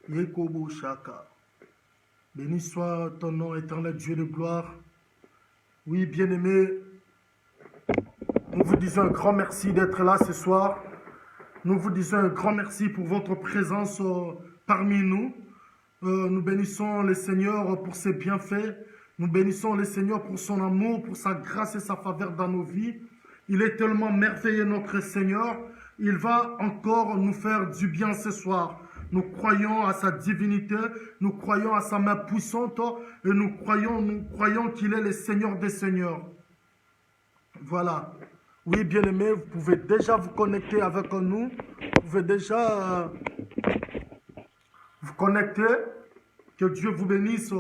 Yekobo Shaka. Béni soit ton nom, éternel Dieu de gloire. Oui, bien-aimés, nous vous disons un grand merci d'être là ce soir. Nous vous disons un grand merci pour votre présence parmi nous. Nous bénissons le Seigneur pour ses bienfaits. Nous bénissons le Seigneur pour son amour, pour sa grâce et sa faveur dans nos vies. Il est tellement merveilleux, notre Seigneur. Il va encore nous faire du bien ce soir. Nous croyons à sa divinité, nous croyons à sa main puissante et nous croyons qu'il est le Seigneur des Seigneurs. Voilà. Oui, bien-aimés, vous pouvez déjà vous connecter avec nous. Vous pouvez déjà vous connecter. Que Dieu vous bénisse.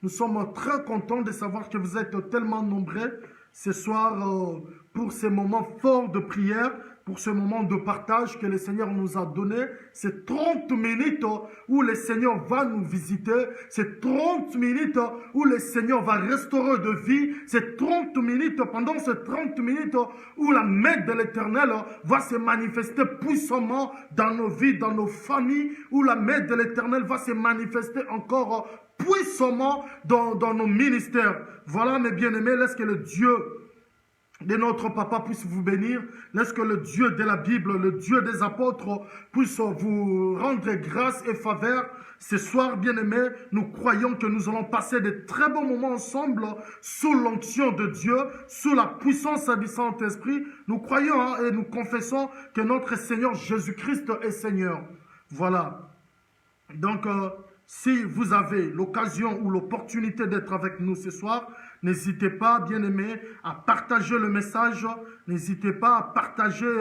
Nous sommes très contents de savoir que vous êtes tellement nombreux ce soir pour ces moments forts de prière, pour ce moment de partage que le Seigneur nous a donné. C'est 30 minutes où le Seigneur va nous visiter. C'est 30 minutes où le Seigneur va restaurer de vie. C'est 30 minutes, pendant ces 30 minutes où la main de l'Éternel va se manifester puissamment dans nos vies, dans nos familles, où la main de l'Éternel va se manifester encore puissamment dans nos ministères. Voilà, mes bien-aimés, laisse que le Dieu de notre Papa puisse vous bénir. Laisse que le Dieu de la Bible, le Dieu des apôtres, puisse vous rendre grâce et faveur. Ce soir, bien-aimés, nous croyons que nous allons passer de très bons moments ensemble sous l'onction de Dieu, sous la puissance du Saint-Esprit. Nous croyons et nous confessons que notre Seigneur Jésus-Christ est Seigneur. Voilà. Donc, si vous avez l'occasion ou l'opportunité d'être avec nous ce soir, n'hésitez pas, bien-aimés, à partager le message. N'hésitez pas à partager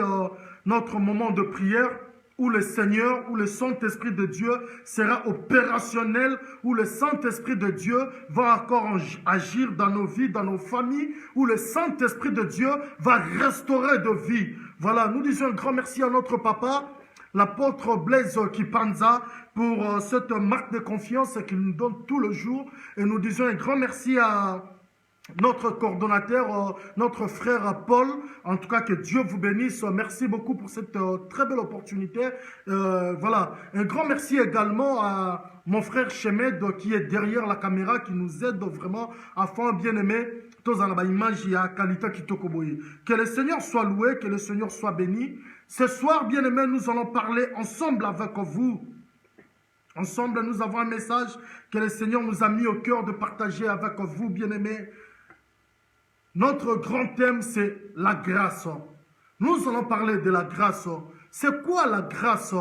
notre moment de prière où le Seigneur, où le Saint-Esprit de Dieu sera opérationnel, où le Saint-Esprit de Dieu va encore agir dans nos vies, dans nos familles, où le Saint-Esprit de Dieu va restaurer de vie. Voilà, nous disons un grand merci à notre Papa, l'apôtre Blaise Kipanza, pour cette marque de confiance qu'il nous donne tout le jour. Et nous disons un grand merci à notre coordonnateur, notre frère Paul. En tout cas, que Dieu vous bénisse. Merci beaucoup pour cette très belle opportunité. Voilà. Un grand merci également à mon frère Shemed qui est derrière la caméra, qui nous aide vraiment à faire bien-aimé. Que le Seigneur soit loué, que le Seigneur soit béni. Ce soir, bien-aimés, nous allons parler ensemble avec vous. Ensemble, nous avons un message que le Seigneur nous a mis au cœur de partager avec vous, bien-aimés. Notre grand thème, c'est la grâce. Nous allons parler de la grâce. C'est quoi la grâce?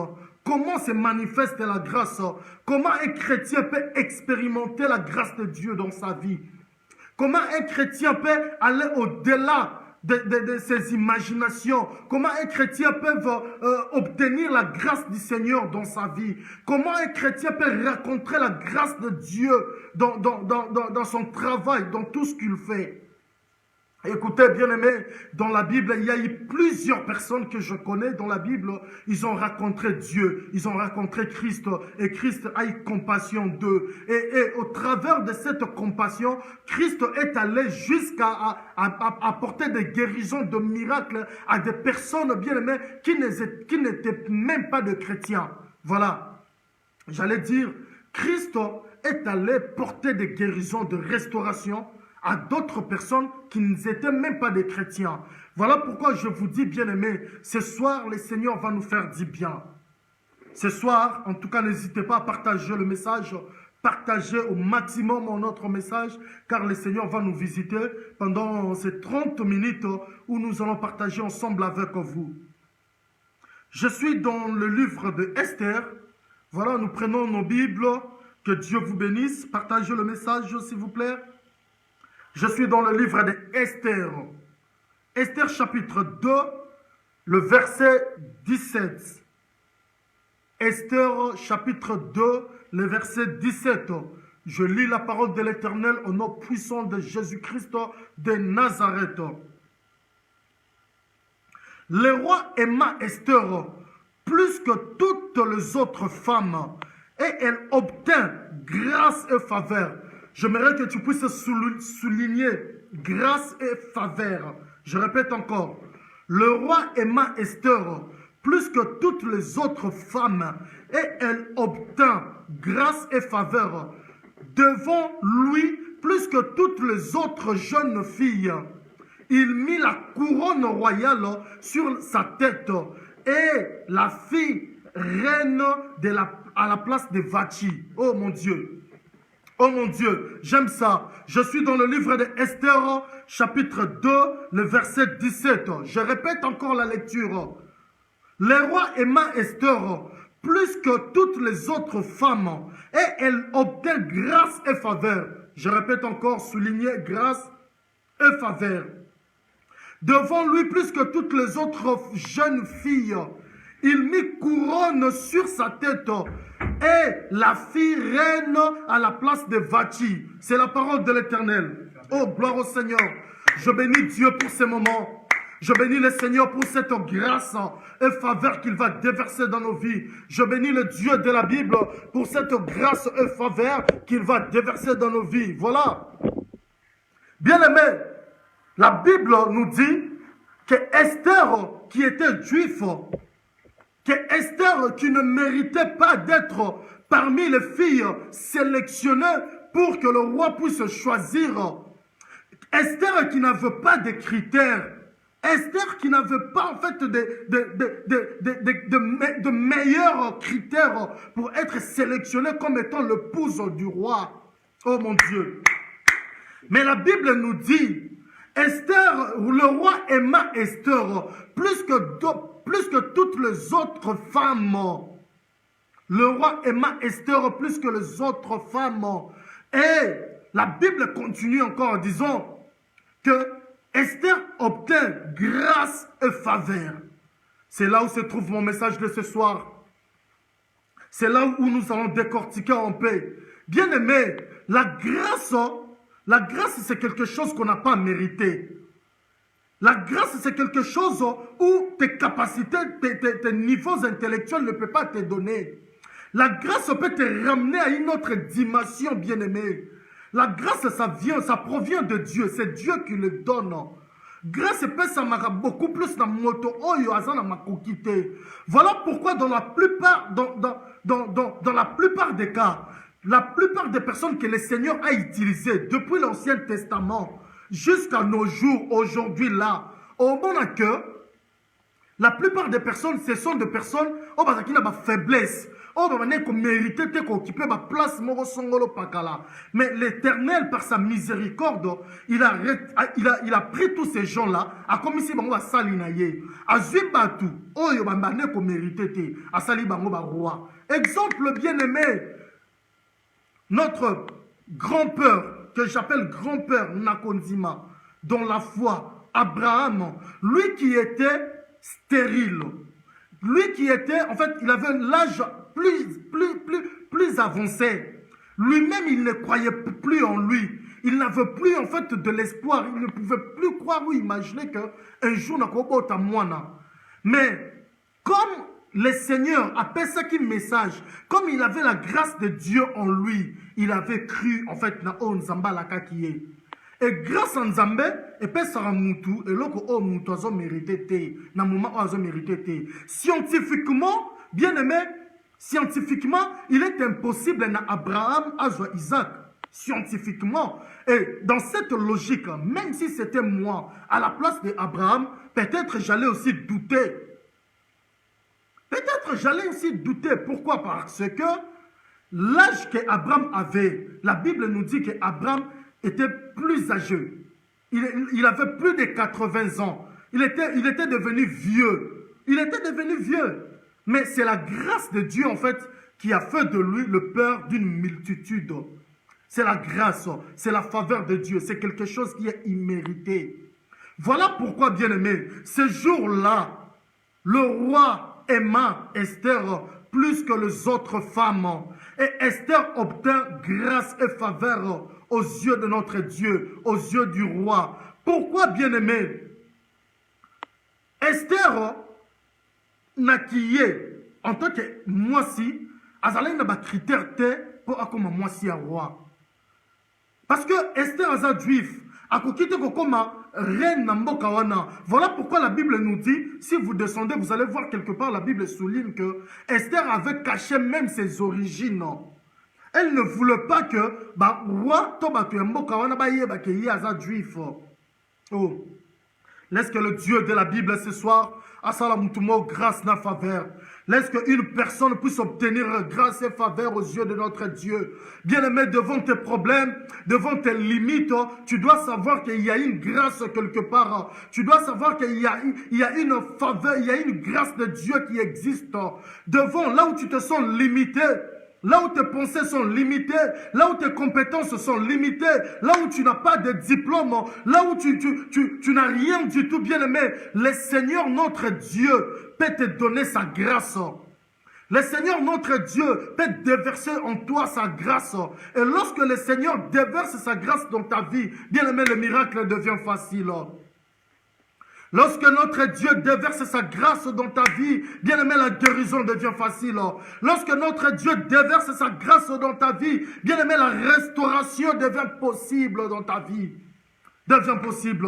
Comment se manifeste la grâce? Comment un chrétien peut expérimenter la grâce de Dieu dans sa vie? Comment un chrétien peut aller au-delà de ses imaginations? Comment un chrétien peut obtenir la grâce du Seigneur dans sa vie? Comment un chrétien peut rencontrer la grâce de Dieu dans son travail, dans tout ce qu'il fait? Écoutez, bien-aimés, dans la Bible, il y a eu plusieurs personnes que je connais dans la Bible. Ils ont rencontré Dieu, ils ont rencontré Christ, et Christ a eu compassion d'eux. Et au travers de cette compassion, Christ est allé jusqu'à apporter des guérisons, de miracles à des personnes, bien-aimées, qui n'étaient même pas de chrétiens. Voilà. J'allais dire, Christ est allé porter des guérisons, de restauration à d'autres personnes qui n'étaient même pas des chrétiens. Voilà pourquoi je vous dis, bien-aimés, ce soir, le Seigneur va nous faire du bien. Ce soir, en tout cas, n'hésitez pas à partager le message, partagez au maximum notre message, car le Seigneur va nous visiter pendant ces 30 minutes où nous allons partager ensemble avec vous. Je suis dans le livre de Esther. Voilà, nous prenons nos Bibles. Que Dieu vous bénisse. Partagez le message, s'il vous plaît. Je suis dans le livre d'Esther. Esther chapitre 2, le verset 17. Esther chapitre 2, le verset 17. Je lis la parole de l'Éternel au nom puissant de Jésus-Christ de Nazareth. Le roi aima Esther plus que toutes les autres femmes et elle obtint grâce et faveur. J'aimerais que tu puisses souligner grâce et faveur. Je répète encore. Le roi aima Esther plus que toutes les autres femmes, et elle obtint grâce et faveur devant lui plus que toutes les autres jeunes filles. Il mit la couronne royale sur sa tête et la fit reine à la place de Vachi. Oh mon Dieu! Oh mon Dieu, j'aime ça. Je suis dans le livre de Esther, chapitre 2, le verset 17. Je répète encore la lecture. Le roi aima Esther plus que toutes les autres femmes et elle obtint grâce et faveur. Je répète encore, souligner grâce et faveur. Devant lui plus que toutes les autres jeunes filles. Il mit couronne sur sa tête et la fit reine à la place de Vachi. C'est la parole de l'Éternel. Oh, gloire au Seigneur. Je bénis Dieu pour ces moments. Je bénis le Seigneur pour cette grâce et faveur qu'il va déverser dans nos vies. Je bénis le Dieu de la Bible pour cette grâce et faveur qu'il va déverser dans nos vies. Voilà. Bien-aimés, la Bible nous dit que Esther, qui était juif, que Esther, qui ne méritait pas d'être parmi les filles sélectionnées pour que le roi puisse choisir, Esther qui n'avait pas de critères, Esther qui n'avait pas en fait de meilleurs critères pour être sélectionnée comme étant l'épouse du roi. Oh mon Dieu! Mais la Bible nous dit, Esther, le roi aima Esther plus que toutes les autres femmes. Le roi aima Esther plus que les autres femmes. Et la Bible continue encore en disant que Esther obtint grâce et faveur. C'est là où se trouve mon message de ce soir. C'est là où nous allons décortiquer en paix. Bien aimé, la grâce, c'est quelque chose qu'on n'a pas mérité. La grâce, c'est quelque chose où tes capacités, tes niveaux intellectuels ne peuvent pas te donner. La grâce peut te ramener à une autre dimension, bien-aimé. La grâce, ça provient de Dieu. C'est Dieu qui le donne. Grâce peut ça m'a beaucoup plus dans moto oyo azana makokite. Voilà pourquoi dans la plupart des cas, la plupart des personnes que le Seigneur a utilisées depuis l'Ancien Testament jusqu'à nos jours, aujourd'hui là, au moment que la plupart des personnes, ce sont des personnes qui ont une faiblesse. Mais l'Éternel, par sa miséricorde, il a pris tous ces gens-là, a commis si bango salinaye, a zubatu, oyo bambane ko mérité, a sali bango ba roi. Exemple bien-aimé, notre grand-père, que j'appelle grand-père Nakonzima, dans la foi, Abraham, lui qui était stérile, lui qui était, en fait, il avait l'âge plus avancé. Lui-même, il ne croyait plus en lui. Il n'avait plus, en fait, de l'espoir. Il ne pouvait plus croire ou imaginer qu'un jour, il y moana. Mais, comme le Seigneur a fait ça qui message, comme il avait la grâce de Dieu en lui, il avait cru, en fait, na o nzamba laka qui est. Et grâce à Nzambe, et puis ça mutu, et là que mutu a mérité, na moment a mérité. Scientifiquement, bien aimé, scientifiquement, il est impossible na Abraham à Isaac. Scientifiquement. Et dans cette logique, même si c'était moi, à la place d'Abraham, peut-être j'allais aussi douter. Peut-être j'allais aussi douter. Pourquoi? Parce que l'âge qu'Abraham avait, la Bible nous dit qu'Abraham était plus âgé. Il avait plus de 80 ans. Il était devenu vieux. Il était devenu vieux. Mais c'est la grâce de Dieu, en fait, qui a fait de lui le père d'une multitude. C'est la grâce, c'est la faveur de Dieu. C'est quelque chose qui est immérité. Voilà pourquoi, bien-aimé, ce jour-là, le roi aima Esther plus que les autres femmes. Et Esther obtint grâce et faveur aux yeux de notre Dieu, aux yeux du roi. Pourquoi, bien-aimé? Esther nakiye en tant que moi-ci, azalai na ba critère te pour akoma moi-ci à roi. Parce que Esther aza juif, akokite ko koma reine Namboka wana. Voilà pourquoi la Bible nous dit, si vous descendez, vous allez voir quelque part, la Bible souligne que Esther avait caché même ses origines. Elle ne voulait pas que roi Tobato Mboka wana ba yeba ke yaza juif. Oh, laisse que le Dieu de la Bible ce soir, Asalamutumo, grâce na faveur. Laisse qu'une personne puisse obtenir grâce et faveur aux yeux de notre Dieu. Bien-aimé, devant tes problèmes, devant tes limites, tu dois savoir qu'il y a une grâce quelque part. Tu dois savoir qu'il y a une faveur, il y a une grâce de Dieu qui existe. Devant, là où tu te sens limité, là où tes pensées sont limitées, là où tes compétences sont limitées, là où tu n'as pas de diplôme, là où tu n'as rien du tout, bien aimé, le Seigneur notre Dieu peut te donner sa grâce. Le Seigneur notre Dieu peut déverser en toi sa grâce. Et lorsque le Seigneur déverse sa grâce dans ta vie, bien aimé, le miracle devient facile. Lorsque notre Dieu déverse sa grâce dans ta vie, bien aimé, la guérison devient facile. Lorsque notre Dieu déverse sa grâce dans ta vie, bien aimé, la restauration devient possible dans ta vie. Devient possible.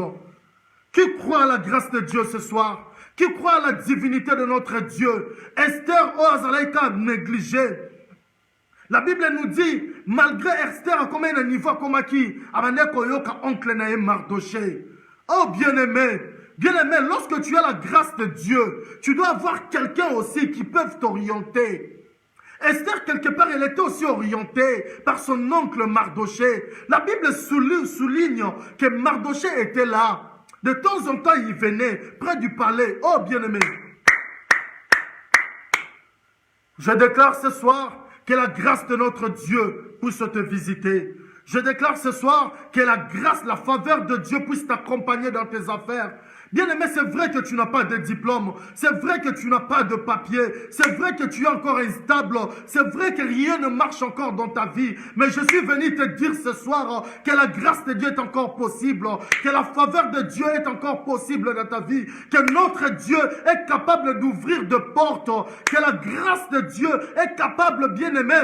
Qui croit à la grâce de Dieu ce soir? Qui croit à la divinité de notre Dieu? Esther Oazalaïka négligé. La Bible nous dit, malgré Esther, comme un niveau comme qui, oncle nae Mardoché. Oh bien-aimé, bien-aimé, lorsque tu as la grâce de Dieu, tu dois avoir quelqu'un aussi qui peut t'orienter. Esther, quelque part, elle était aussi orientée par son oncle Mardoché. La Bible souligne que Mardoché était là. De temps en temps, il venait près du palais. Oh, bien-aimé. Je déclare ce soir que la grâce de notre Dieu puisse te visiter. Je déclare ce soir que la grâce, la faveur de Dieu puisse t'accompagner dans tes affaires. Bien-aimé, c'est vrai que tu n'as pas de diplôme, c'est vrai que tu n'as pas de papier, c'est vrai que tu es encore instable, c'est vrai que rien ne marche encore dans ta vie, mais je suis venu te dire ce soir que la grâce de Dieu est encore possible, que la faveur de Dieu est encore possible dans ta vie, que notre Dieu est capable d'ouvrir de portes, que la grâce de Dieu est capable, bien-aimé,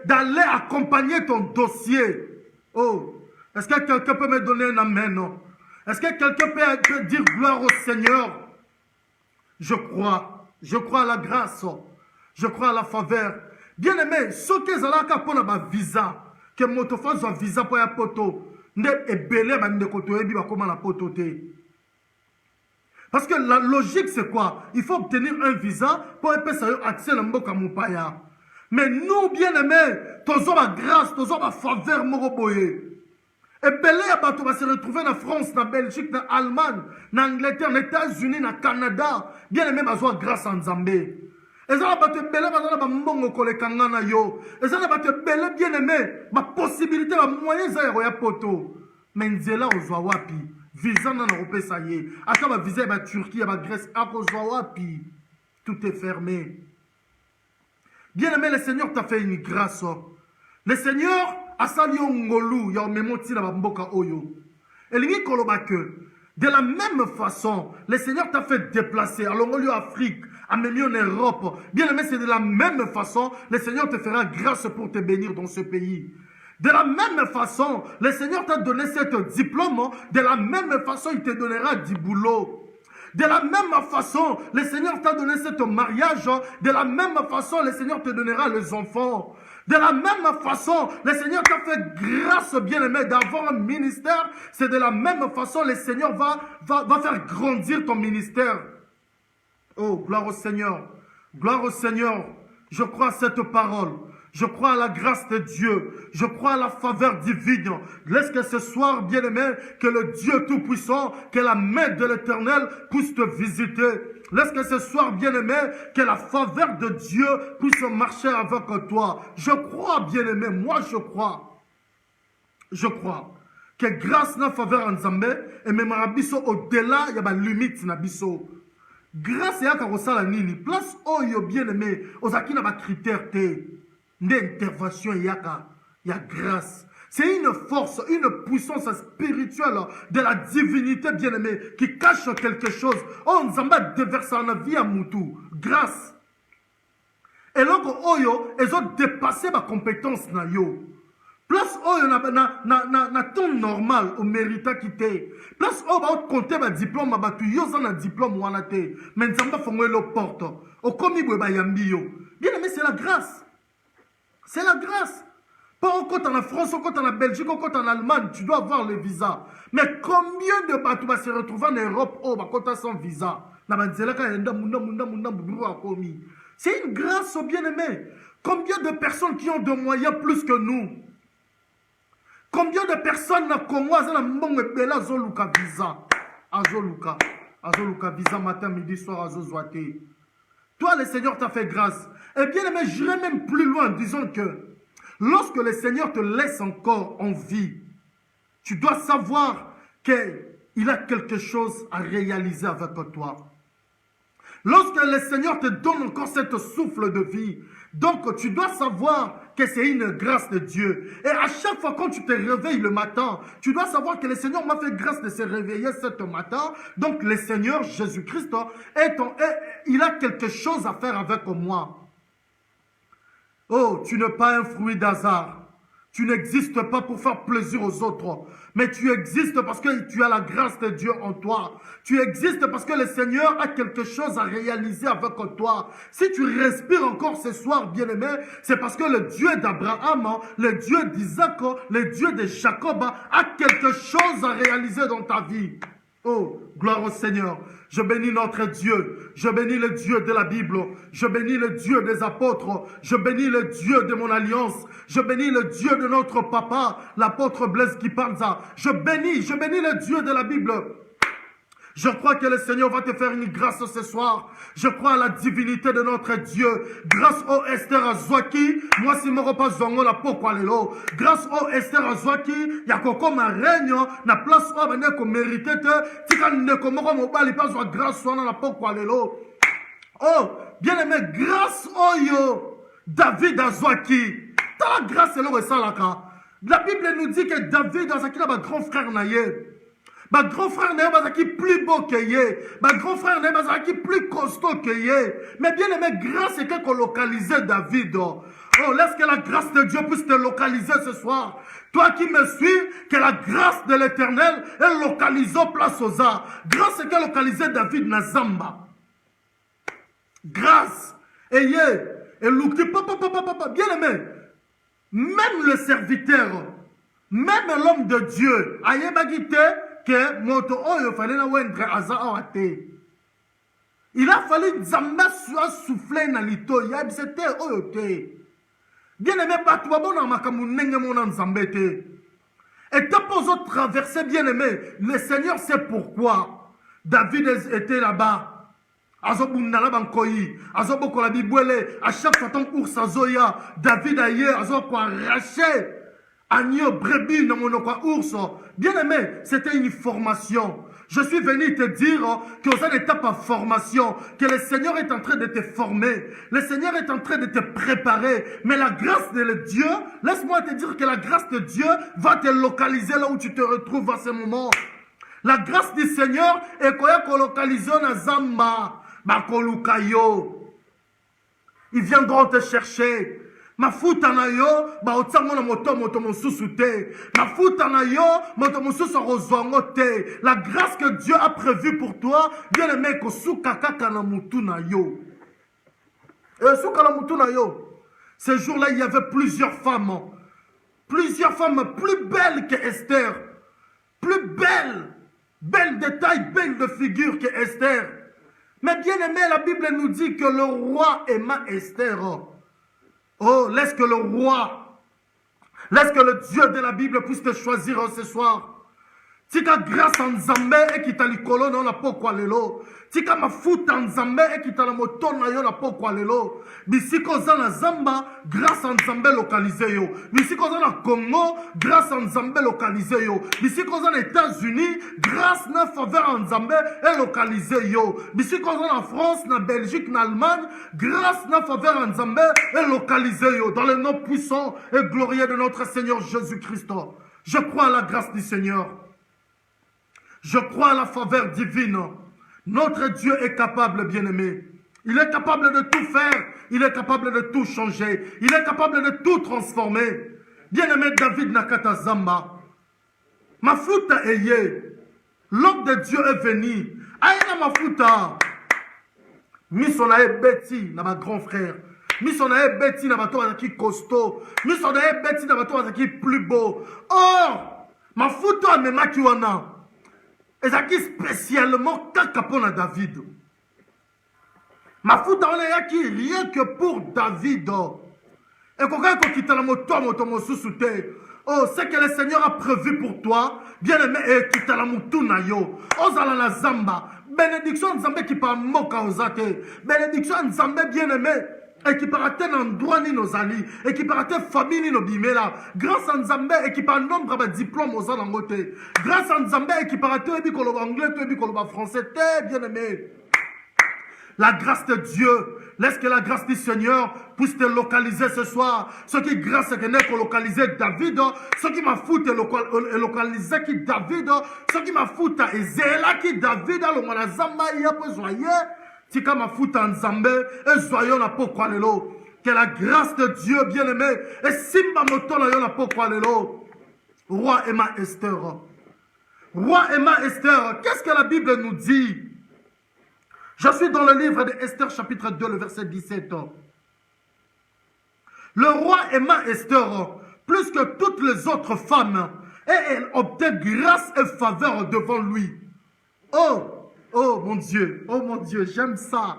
d'aller accompagner ton dossier. Oh, est-ce que quelqu'un peut me donner un amen? Est-ce que quelqu'un peut dire gloire au Seigneur? Je crois à la grâce, je crois à la faveur. Bien aimé, ce que zalaka pour la visa, que motofan soit visa pour un poto, ne ebele ba ndekoto ebi ba koma la poto te. Parce que la logique c'est quoi? Il faut obtenir un visa pour epesa yo accès na mboka mopaya. Mais nous bien aimé, tozo ba grâce, tozo ba faveur moko boye. Et belé abato va se retrouver en France, en Belgique, en Allemagne, en Angleterre, en États-Unis, en Canada. Bien aimé, bazoa grâce en Zambé. Et ça va te belé, bazana ba mbongo kole kangana yo. Et ça va te belé, bien aimé, ma possibilité, ma moyen za ya poto. Mais nzela ozwa wapi. Visa na Europe ça y est. Aka ba visa ba Turquie, ba Grèce, aka ozwa wapi. Tout est fermé. Bien aimé, le Seigneur t'a fait une grâce. Le Seigneur asali ngolu ya memoti na mboka oyo. Elingi koloba que de la même façon, le Seigneur t'a fait déplacer à l'Ongolio Afrique, à Mémio en Europe. Bien aimé, c'est de la même façon, le Seigneur te fera grâce pour te bénir dans ce pays. De la même façon, le Seigneur t'a donné cet diplôme. De la même façon, il te donnera du boulot. De la même façon, le Seigneur t'a donné ce mariage. De la même façon, le Seigneur te donnera les enfants. De la même façon, le Seigneur t'a fait grâce, bien-aimé, d'avoir un ministère. C'est de la même façon, le Seigneur va faire grandir ton ministère. Oh, gloire au Seigneur. Gloire au Seigneur. Je crois à cette parole. Je crois à la grâce de Dieu. Je crois à la faveur divine. Laisse que ce soir, bien-aimé, que le Dieu Tout-Puissant, que la main de l'Éternel puisse te visiter. Laisse que ce soir, bien-aimé, que la faveur de Dieu puisse marcher avec toi. Je crois, bien-aimé, moi je crois. Je crois que grâce na faveur en Zambé, et même Rabiso au-delà, il y a des limites na biso. Grâce à Karosala Nini, place où il bien-aimé, aux acquis na critères té. D'intervention, il y a grâce. C'est une force, une puissance spirituelle de la divinité bien-aimée qui cache quelque chose. Oh, nous avons déversé en vie à Moutou. Grâce. Et donc, Oyo, ils ont dépassé ma compétence na yo. Place où na ton normal au mérita quitter. Place où va compter ma diplôme ba tu yo na diplôme wana te. Mais nzamba fongo le porte. Au komi bo ba yambi yo. Bien aimé, c'est la grâce. C'est la grâce. Pas au côté en France, au côté en Belgique, au côté en Allemagne, tu dois avoir le visa. Mais combien de bateaux va se retrouver en Europe au côté sans visa? C'est une grâce au bien-aimé. Combien de personnes qui ont de moyens plus que nous? Combien de personnes na Congo na mbongo bela zoluka visa? Azoluka visa matin, midi, soir, azozwate. Toi, le Seigneur t'a fait grâce. Et bien aimé, j'irai même plus loin, disons que lorsque le Seigneur te laisse encore en vie, tu dois savoir qu'il a quelque chose à réaliser avec toi. Lorsque le Seigneur te donne encore cette souffle de vie, donc tu dois savoir que c'est une grâce de Dieu. Et à chaque fois quand tu te réveilles le matin, tu dois savoir que le Seigneur m'a fait grâce de se réveiller ce matin. Donc le Seigneur Jésus-Christ, il a quelque chose à faire avec moi. Oh, tu n'es pas un fruit d'hasard. Tu n'existes pas pour faire plaisir aux autres. Mais tu existes parce que tu as la grâce de Dieu en toi. Tu existes parce que le Seigneur a quelque chose à réaliser avec toi. Si tu respires encore ce soir, bien-aimé, c'est parce que le Dieu d'Abraham, le Dieu d'Isaac, le Dieu de Jacob a quelque chose à réaliser dans ta vie. Oh, gloire au Seigneur. Je bénis notre Dieu. Je bénis le Dieu de la Bible. Je bénis le Dieu des apôtres. Je bénis le Dieu de mon alliance. Je bénis le Dieu de notre papa, l'apôtre Blaise Kipanza. Je bénis le Dieu de la Bible. Je crois que le Seigneur va te faire une grâce ce soir. Je crois à la divinité de notre Dieu. Grâce au Esther Azwaki, moi si mon repas zongo la pokwa lelo. Grâce au Esther Azwaki, ya koko ma règne na place où bane ko mérité te. Tika ne ko moko mobali pas zo grâce wana la pokwa lelo. Oh, bien aimé, grâce au yo David Azwaki. Ta la grâce est là salaka. La Bible nous dit que David Azwaki là ba grand frère naye. Ma grand frère n'est pas plus beau que yé. Ma grand frère n'est pas plus costaud que yé. Mais bien aimé, grâce est qu'on localise David. Oh, laisse que la grâce de Dieu puisse te localiser ce soir. Toi qui me suis, que la grâce de l'Éternel est localisée place aux arts. Grâce est qu'elle localise David Nazamba. Grâce. Et yé. Et l'oubli, papa, bien aimé. Même le serviteur, même l'homme de Dieu, aïe bagité, que moto oyo fallait na wendre aza awate. Il a fallu Zamba souffler na lito ya c'était oyo te. Bien aimé batu babona makamu nenge mona nzambete. Et tapozo traverser bien aimé, le Seigneur sait pourquoi David était là-bas. Azobunda la bankoyi, azoboko la bibwele, à chaque fois ton ours azoya, David aye azo ko arracher. Agneau, brebis, non mon ours. Bien aimé, c'était une formation. Je suis venu te dire que vous êtes étape en formation, que le Seigneur est en train de te former, le Seigneur est en train de te préparer. Mais la grâce de Dieu, laisse-moi te dire que la grâce de Dieu va te localiser là où tu te retrouves à ce moment. La grâce du Seigneur est qu'on localise na Zamba, Bakolukayo. Ils viendront te chercher. Mafuta na yo ba otsango na moto mosusu te. Mafuta na yo moto mosusu rozwango te. La grâce que Dieu a prévue pour toi, bien aimé ko suka kaka na mutu na yo. Et suka na mutu na yo. Ce jour-là, il y avait plusieurs femmes plus belles que Esther, plus belles de taille, belles de figure que Esther. Mais bien aimé, la Bible nous dit que le roi aima Esther. Oh, laisse que le Dieu de la Bible puisse te choisir ce soir. Tika grâce en Nzambe et qui t'a likolo na la pokwa lelo. Tika mafuta en Nzambe et qui t'a la moto na yo la pokwa lelo. Bisiko za na Zamba, grâce en Nzambe localisé yo. Bisiko za na Congo, grâce en Nzambe localisé yo. Bisiko za na États-Unis, grâce na faveur en Nzambe est localisé yo. Bisiko za na France, na Belgique, na Allemagne, grâce na faveur en Nzambe est localisé yo. Dans le nom puissant et glorieux de notre Seigneur Jésus-Christ. Je crois à la grâce du Seigneur. Je crois à la faveur divine. Notre Dieu est capable, bien-aimé. Il est capable de tout faire. Il est capable de tout changer. Il est capable de tout transformer. Bien-aimé David Nakata Zamba. Mafuta eye. L'homme de Dieu est venu. Aïna mafuta. Misonae Betty, na ma grand frère. Misonae Betty, na ma toa qui costaud. Misonae Betty, na ma toa qui plus beau. Or, mafuta me makiwana. Et ça qui spécialement kakapona David. Mafuta on a qui rien que pour David. Et quand on quitte la moto, oh, c'est que le Seigneur a prévu pour toi. Bien-aimé, et quitte la moto na yo. Ozala na zamba. Bénédiction Nzambe qui par moka ozate. Bénédiction Nzambe bien-aimé. Et qui par atteindre endroit ni nos alliés. Et qui par atteindre famille ni nos bimela. Grâce à Nzambe et qui par nombre de diplômes aux côté. Grâce à Nzambe et qui par atteindre anglais, français. Bien-aimé. La grâce de Dieu, laisse que la grâce du Seigneur puisse te localiser ce soir. Ce qui grâce que n'est pour localiser David, ce qui m'a foutu localiser qui David, ce qui m'a foutu et zéla qui David, le manazamba y a besoin. Si comme m'a foutu en Zambé, et soyons la pourquoi lelo. Que la grâce de Dieu bien-aimé, et simba moto la pourquoi lelo. Roi Emma Esther. Roi Emma Esther, qu'est-ce que la Bible nous dit? Je suis dans le livre de Esther, chapitre 2, le verset 17. Le roi aima Esther plus que toutes les autres femmes et elle obtint grâce et faveur devant lui. Oh mon Dieu, j'aime ça.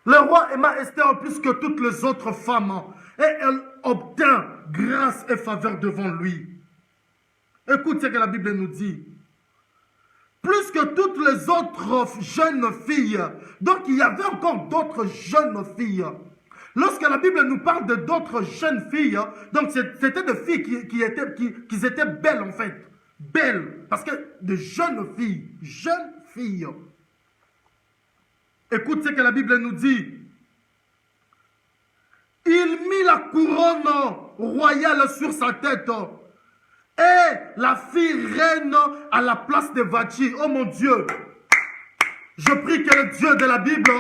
Le roi aima Esther plus que toutes les autres femmes et elle obtint grâce et faveur devant lui. Écoute ce que la Bible nous dit. Plus que toutes les autres jeunes filles. Donc, il y avait encore d'autres jeunes filles. Lorsque la Bible nous parle de d'autres jeunes filles, donc c'était des filles qui étaient belles en fait. Belles. Parce que de jeunes filles. Jeunes filles. Écoute ce que la Bible nous dit. Il mit la couronne royale sur sa tête. Et la fille reine à la place de Vachi. Oh mon Dieu. Je prie que le Dieu de la Bible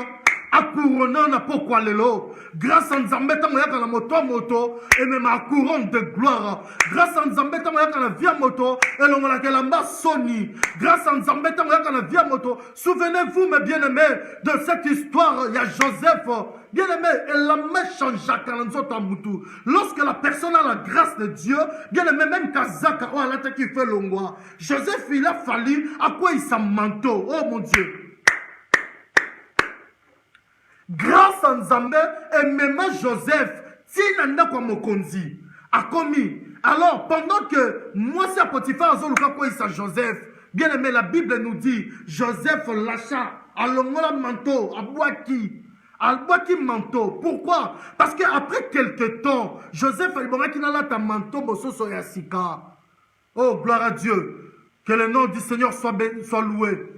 a couronné na pourquoi lelo. Grâce à Nzambe tangoyaka na moto et même à couronne de gloire. Grâce à Nzambe tangoyaka na via moto et l'on que la Sony. Grâce à Nzambe tangoyaka na via moto. Souvenez-vous mes bien-aimés de cette histoire. Il y a Joseph. Bien-aimé, elle a méchangé lorsque la personne a la grâce de Dieu, bien-aimé, même Kazaka, oh, elle a qui fait l'ongwa. Joseph, il a fallu à quoi il s'en manteau. Oh mon Dieu. Grâce à Nzambe, et même Joseph, Tinanda kwa mokonzi, a commis. Alors, pendant que moi, c'est à Potiphar, Azoluka quoi il s'en Joseph, bien-aimé, la Bible nous dit, Joseph lâcha, à l'ongola manteau, à Boaki. Albaki manteau. Pourquoi? Parce qu'après quelques temps, Joseph qui n'a pas manteau, oh, gloire à Dieu. Que le nom du Seigneur soit loué.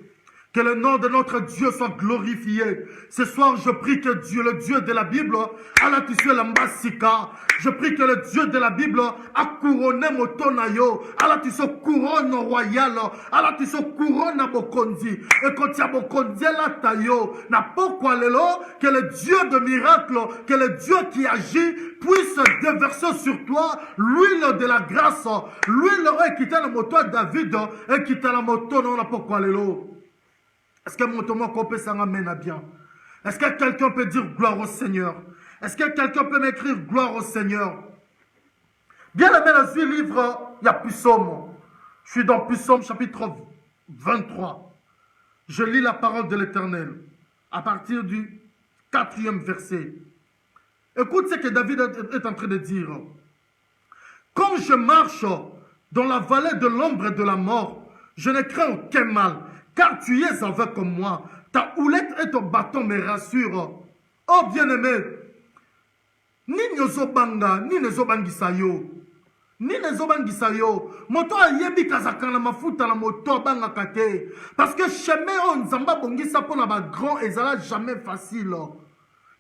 Que le nom de notre Dieu soit glorifié. Ce soir, je prie que Dieu, le Dieu de la Bible, a tissé la mbasika. Je prie que le Dieu de la Bible a couronné motonayo. A tissé couronne royale. A tissé couronne à Bokonzi. Et quand il y a Bokonzi la tayo, n'a pas quoi lelo, que le Dieu de miracle, que le Dieu qui agit, puisse déverser sur toi l'huile de la grâce. L'huile qui t'a la moto à David et qui t'a la moto non n'a pas quoi lelo. Est-ce que mon tomo peut s'amène bien? Est-ce que quelqu'un peut dire gloire au Seigneur? Est-ce que quelqu'un peut m'écrire gloire au Seigneur? Bien aimé, dans ce livre, il y a Psaume. Je suis dans Psaume chapitre 23. Je lis la parole de l'Éternel à partir du 4e verset. Écoute ce que David est en train de dire. Quand je marche dans la vallée de l'ombre et de la mort, je ne crains aucun mal. Car tu es avec moi. Ta houlette et ton bâton me rassurent. Oh bien-aimé, ni nezobanga, ni nezobangisa yo. Ni nezobangisa yo. Moto ayebi kazakana mafuta la moto banga kate. Parce que chemin on nzamba bongisa pour la grand ezala jamais facile.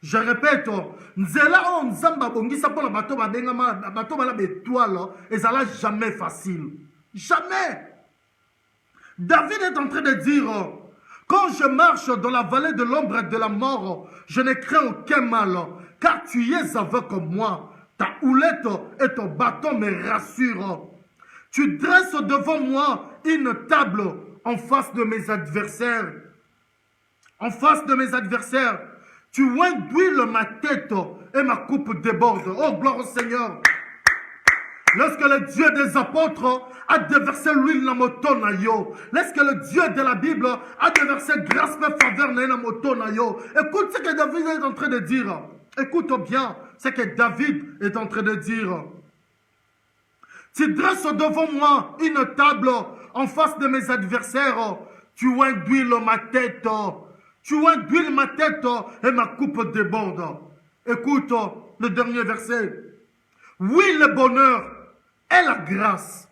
Je répète, nzela on nzamba bongisa pour la bateau bala étoile ezala jamais facile. Jamais. David est en train de dire, quand je marche dans la vallée de l'ombre et de la mort, je ne crains aucun mal, car tu es avec moi. Ta houlette et ton bâton me rassurent. Tu dresses devant moi une table en face de mes adversaires. En face de mes adversaires. Tu oins d'huile ma tête et ma coupe déborde. Oh, gloire au Seigneur. Lorsque le Dieu des apôtres a déversé l'huile dans mon ton, lorsque le Dieu de la Bible a déversé grâce et faveur dans mon ton, écoute ce que David est en train de dire. Écoute bien ce que David est en train de dire. Tu dresses devant moi une table en face de mes adversaires. Tu oins d'huile ma tête. Tu oins d'huile ma tête et ma coupe déborde. Écoute le dernier verset. Oui, le bonheur et la grâce,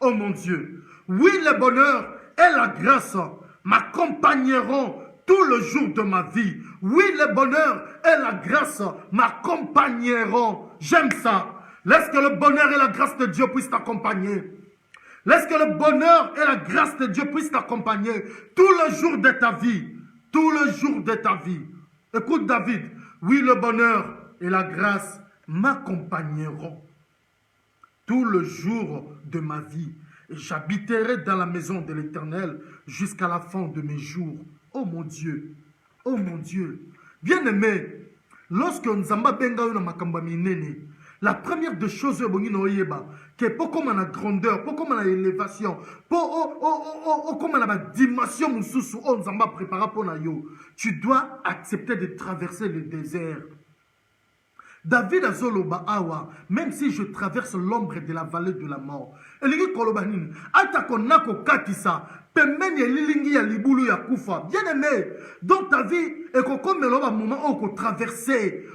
oh mon Dieu. Oui, le bonheur et la grâce m'accompagneront tout le jour de ma vie. Oui, le bonheur et la grâce m'accompagneront. J'aime ça. Laisse que le bonheur et la grâce de Dieu puissent t'accompagner. Laisse que le bonheur et la grâce de Dieu puissent t'accompagner tout le jour de ta vie. Tout le jour de ta vie. Écoute David. Oui, le bonheur et la grâce m'accompagneront tout le jour de ma vie. Et j'habiterai dans la maison de l'Éternel jusqu'à la fin de mes jours. Oh mon Dieu. Oh mon Dieu. Bien-aimé, lorsque nous avons la première des choses que pour comme on a grandeur, pour comme on a élévation, pour comme on a dimension, nous avons préparé pour nous, tu dois accepter de traverser le désert. David azoloba awa, même si je traverse l'ombre de la vallée de la mort. Eligi kolobanin, atakonako katisa, pemeni lilingi ya libulu ya kufa. Bien aimé, dans ta vie, et comme meloba moment où tu traverses,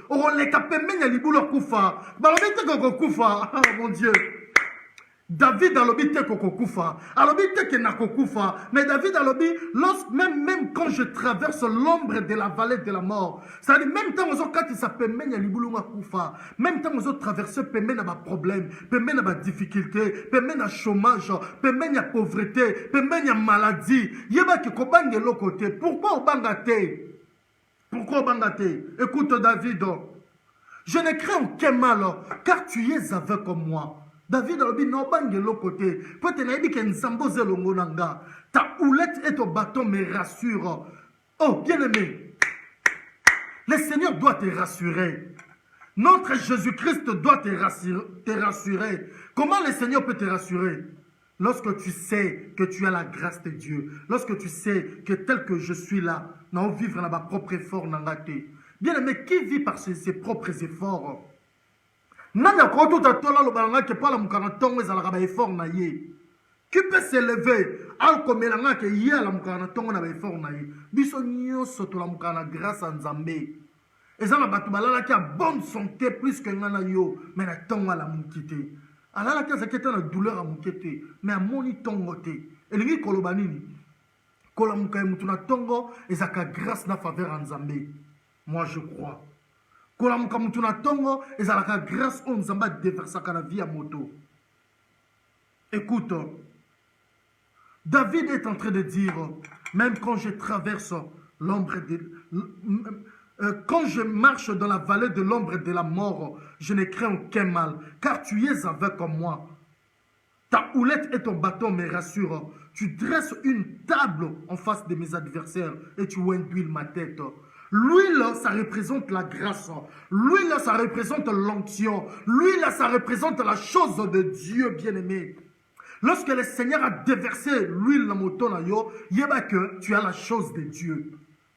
on les pemeni ya libulu ya kufa. Balobite koko kufa, oh mon Dieu. David a l'obité kokokufa, a l'obité que na kokufa, mais David a l'obité, même quand je traverse l'ombre de la vallée de la mort, ça dit même temps aux autres ça peut mener à l'ibulunga kufa, même temps aux autres traverser peut mener à ma problème, peut mener à ma difficulté, peut mener à chômage, peut mener à pauvreté, peut mener à maladie. Yeba ki kobange l'autre côté. Pourquoi au bangate? Pourquoi au bangate? Écoute David, je ne crains aucun mal, car tu es avec moi. David a dit non, bangue de l'autre côté. Peut-être qu'il y a une zamboze longonanga. Ta houlette et ton bâton me rassurent. Oh, bien-aimé, le Seigneur doit te rassurer. Notre Jésus-Christ doit te rassurer. Comment le Seigneur peut te rassurer? Lorsque tu sais que tu as la grâce de Dieu. Lorsque tu sais que tel que je suis là, non vivre dans ma propre effort. Bien-aimé, qui vit par ses propres efforts? Nanya koto tatola lo balanga ke pala mukana tongo ezalaka ba effort na ye. Qui peut s'élever al komelanga ke ye la mukana tongo na ba effort na ye. Biso nyonso to la mukana grâce à Nzambe. Ezala batu balala ki a bonne santé plus que ngana yo, mais na tongo la mukite. Alala ki zaketa na douleur a mukite, mais a moni tongo te. Elingi kolobanini. Kola mukaye mutuna tongo ezaka grâce na faveur à Nzambe. Moi je crois. Kolamuka mutuna tongo ezalaka grâce au Nzamba déversaka na vie à moto. Écoute, David est en train de dire, même quand je traverse l'ombre de... quand je marche dans la vallée de l'ombre de la mort, je ne crains aucun mal, car tu es avec moi. Ta houlette et ton bâton me rassurent. Tu dresses une table en face de mes adversaires et tu induis ma tête. L'huile, ça représente la grâce. L'huile, ça représente l'onction. L'huile, ça représente la chose de Dieu bien-aimé. Lorsque le Seigneur a déversé l'huile dans mon ton, il y a que tu as la chose de Dieu.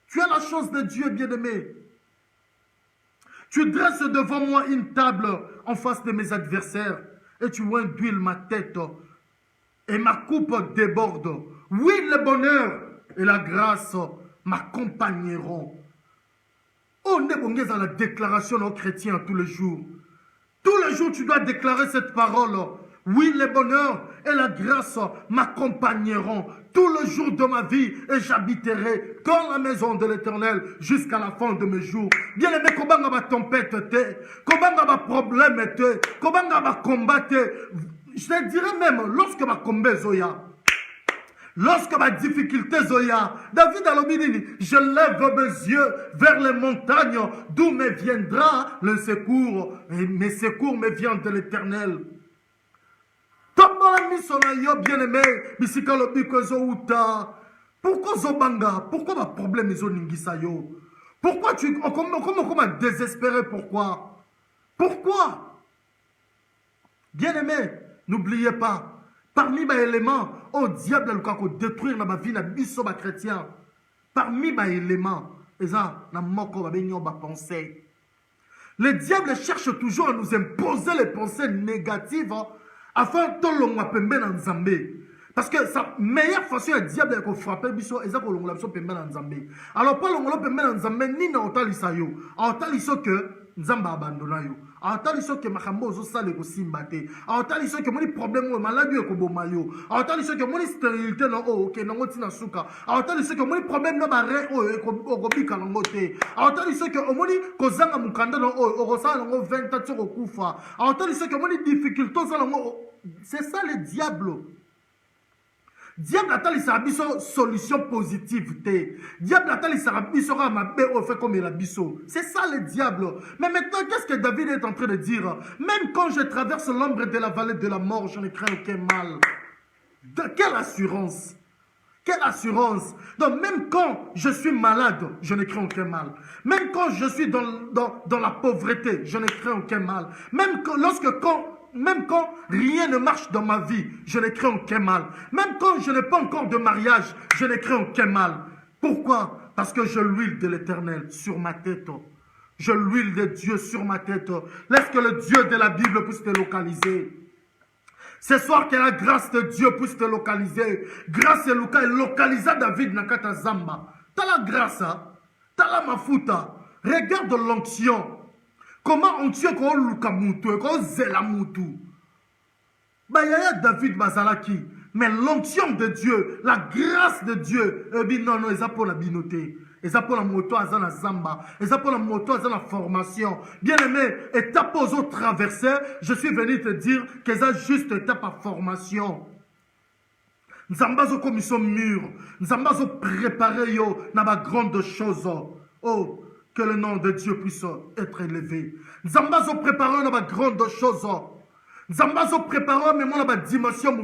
Tu as la chose de Dieu bien-aimé. Tu dresses devant moi une table en face de mes adversaires et tu induis ma tête et ma coupe déborde. Oui, le bonheur et la grâce m'accompagneront. On est bon dans la déclaration aux chrétiens tous les jours. Tous les jours, tu dois déclarer cette parole. Oui, le bonheur et la grâce m'accompagneront tout le jour de ma vie et j'habiterai dans la maison de l'Éternel jusqu'à la fin de mes jours. Bien aimé, comment va tempête, comment va problème, comment va combattre. Je te dirais même, lorsque ma combat zoya, Lorsque ma difficulté zoya, David a l'obédini, je lève mes yeux vers les montagnes, d'où me viendra le secours. Et mes secours me viennent de l'Éternel. Tombola misona yo bien-aimé, bisika lobiko zo uta. Pourquoi zobanga? Pourquoi ma problème est ningisa yo? Pourquoi tu comment désespéré? Pourquoi? Bien-aimé, n'oubliez pas, parmi mes éléments, oh diable a le détruire ma vie, na biso ma chrétien. Parmi mes éléments, eza na moko ba benyo ba pensée. Le diable cherche toujours à nous imposer les pensées négatives afin de l'on pembe na nzambe. Parce que sa meilleure façon le diable est de frapper biso eza ko longola biso pembe na nzambe. Alors pas longola pembe na nzambe ni na otalisa yo. Otaliso que nzamba abandona yo. Otaliso que makambo zo sale ko simbate. Otaliso que moni problème o maladie ko boma yo. Otaliso que moni stérilité no o ke nango tina suka. Otaliso que moni problème no bare o ko bika nango te. Otaliso que moni ko zanga mukanda no o ko sala nango 20 ans ko kufa. Otaliso que moni difficulté za nango. C'est ça le diable. Diable attend les solution positive. Diable attend les sera ma paix au fait comme il a biso. C'est ça le diable. Mais maintenant, qu'est-ce que David est en train de dire? Même quand je traverse l'ombre de la vallée de la mort, je ne crains aucun mal. Quelle assurance! Quelle assurance! Donc même quand je suis malade, je ne crains aucun mal. Même quand je suis dans la pauvreté, je ne crains aucun mal. Même quand rien ne marche dans ma vie, je ne crains aucun mal. Même quand je n'ai pas encore de mariage, je ne crains aucun mal. Pourquoi? Parce que je l'huile de l'Éternel sur ma tête. Je l'huile de Dieu sur ma tête. Laisse que le Dieu de la Bible puisse te localiser. Ce soir, que la grâce de Dieu puisse te localiser. Grâce et localisa David Nakata Zamba. T'as la grâce, t'as la mafuta. Regarde l'onction. Comment onction ko luka mutu, ko zela mutu. Bah yaya David Bazalaki. Mais l'onction de Dieu, la grâce de Dieu, non, ils ont pour la binoté. Ils ont pour la moto à la zamba. Ils ont pour la moto à la formation. Bien aimé, étape aux autres traversées, je suis venu te dire qu'ils ont juste étape à formation. Nous avons comme ils sont mûrs. Nous avons préparé dans ma grande chose. Oh, que le nom de Dieu puisse être élevé. Nous avons préparé dans ma grande chose. Nous avons préparé même dans ma dimension.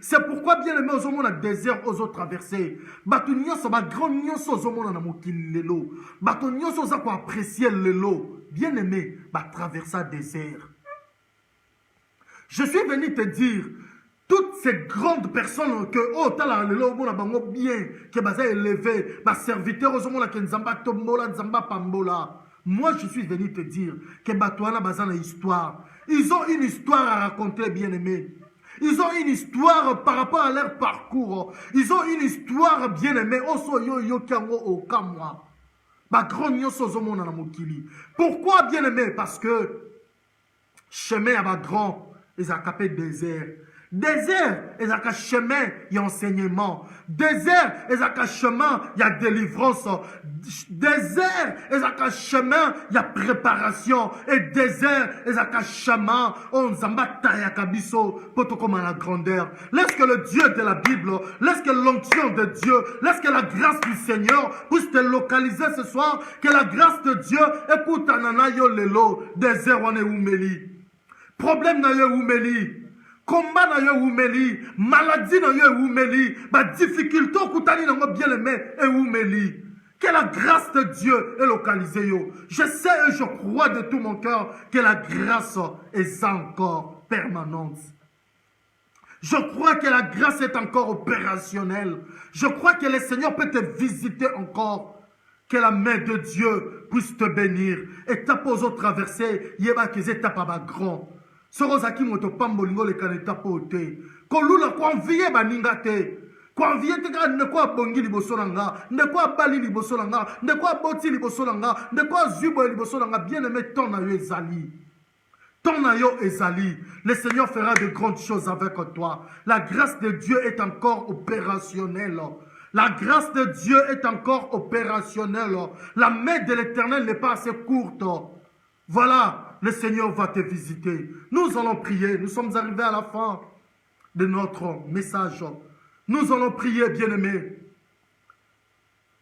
C'est pourquoi bien aimé aux hommes dans le désert aux autres traversés. Batunio so ba grand nyonso aux hommes dans mokili lelo. Batunio so za ko apprécier lelo. Bien aimé, ba traverser le désert. Je suis venu te dire toutes ces grandes personnes que oh tala lelo mona bango bien que baza élevé, ba serviteur aux hommes que nzamba tombola nzamba pambola. Moi je suis venu te dire que batouana baza na histoire. Ils ont une histoire à raconter, bien-aimés. Ils ont une histoire par rapport à leur parcours. Ils ont une histoire, bien-aimés. Pourquoi, bien-aimés? Parce que chemin à grand, ils ont capé désert. Désert, il y a un chemin, il y a enseignement. Désert, il y a un chemin, il y a délivrance. Désert, il y a un chemin, il y a préparation. Et désert, il y a un chemin, on s'embatta ya kabiso, poto comme à la grandeur. Laisse que le Dieu de la Bible, laisse que l'onction de Dieu, laisse que la grâce du Seigneur puisse te localiser ce soir. Que la grâce de Dieu, écoute, anana yo lelo, désert, on est oumeli. Problème na yo oumeli. Combat na yo oumeli, maladie na yo oumeli, ba difficulté kutani na bien aimé et oumeli. Que la grâce de Dieu est localisée yo. Je sais et je crois de tout mon cœur que la grâce est encore permanente. Je crois que la grâce est encore opérationnelle. Je crois que le Seigneur peut te visiter encore. Que la main de Dieu puisse te bénir. Étape aux autres traversées, yeba que étape à grand. Sorozaki moto pambolingo le kaneta pote. Kolula kwa envier baninga te. Kwa envier te ne kwa bongi liboso nanga, ne kwa bali liboso nanga, ne kwa boti liboso nanga, ne kwa zubo liboso nanga. Bien aimé ton na yo ezali. Ton na yo ezali. Le Seigneur fera de grandes choses avec toi. La grâce de Dieu est encore opérationnelle. La grâce de Dieu est encore opérationnelle. La main de l'Éternel n'est pas assez courte. Voilà, le Seigneur va te visiter. Nous allons prier. Nous sommes arrivés à la fin de notre message. Nous allons prier, bien-aimés.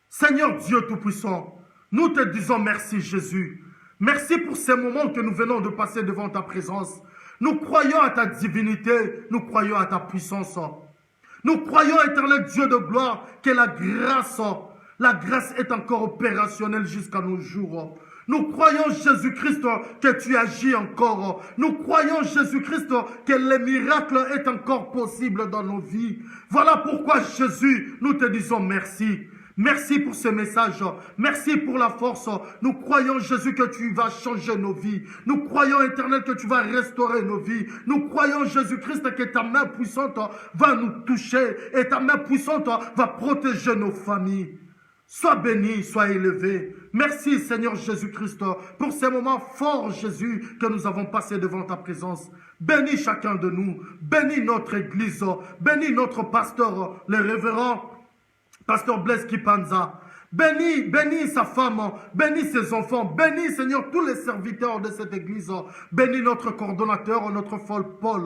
Seigneur Dieu Tout-Puissant, nous te disons merci Jésus. Merci pour ces moments que nous venons de passer devant ta présence. Nous croyons à ta divinité, nous croyons à ta puissance. Nous croyons, éternel Dieu de gloire, que la grâce est encore opérationnelle jusqu'à nos jours. Nous croyons, Jésus-Christ, que tu agis encore. Nous croyons, Jésus-Christ, que les miracles est encore possible dans nos vies. Voilà pourquoi, Jésus, nous te disons merci. Merci pour ce message. Merci pour la force. Nous croyons, Jésus, que tu vas changer nos vies. Nous croyons, Éternel, que tu vas restaurer nos vies. Nous croyons, Jésus-Christ, que ta main puissante va nous toucher et ta main puissante va protéger nos familles. Sois béni, sois élevé. Merci Seigneur Jésus-Christ pour ces moments forts, Jésus, que nous avons passés devant ta présence. Bénis chacun de nous. Bénis notre église. Bénis notre pasteur, le révérend pasteur Blaise Kipanza. Bénis sa femme, bénis ses enfants, bénis Seigneur tous les serviteurs de cette église, bénis notre coordonnateur, notre Paul,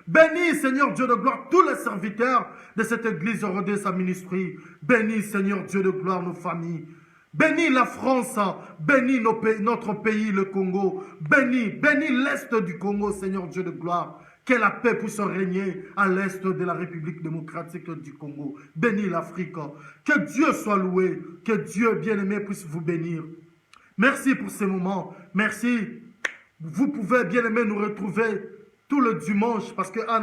bénis Seigneur Dieu de gloire tous les serviteurs de cette église de sa ministrie, bénis Seigneur Dieu de gloire nos familles, bénis la France, bénis notre pays le Congo, bénis l'Est du Congo Seigneur Dieu de gloire. Que la paix puisse régner à l'est de la République démocratique du Congo. Bénis l'Afrique. Que Dieu soit loué. Que Dieu bien-aimé puisse vous bénir. Merci pour ces moments. Merci. Vous pouvez bien-aimé nous retrouver tout le dimanche parce que un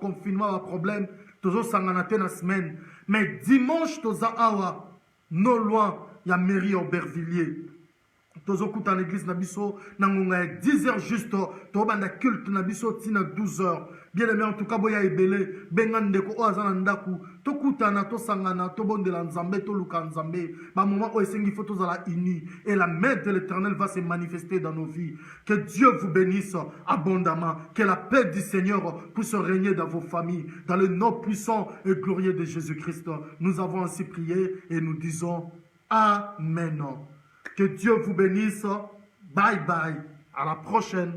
confinement, un problème. Toujours s'enganater la semaine. Mais dimanche, toza awa, non loin, il y a mairie Aubervilliers. Tozo kuta l'église nabiso nangonga 10h juste to banda culte nabiso tina 12h bien aimé en tout cas boya ebele bengande ko oazana ndaku to kuta na to sangana to bondela nzambe to luka nzambe ba moment o esengi photos à la uni et la main de l'Éternel va se manifester dans nos vies. Que Dieu vous bénisse abondamment, que la paix du Seigneur puisse régner dans vos familles dans le nom puissant et glorieux de Jésus-Christ. Nous avons ainsi prié et nous disons amen. Que Dieu vous bénisse. Bye bye. À la prochaine.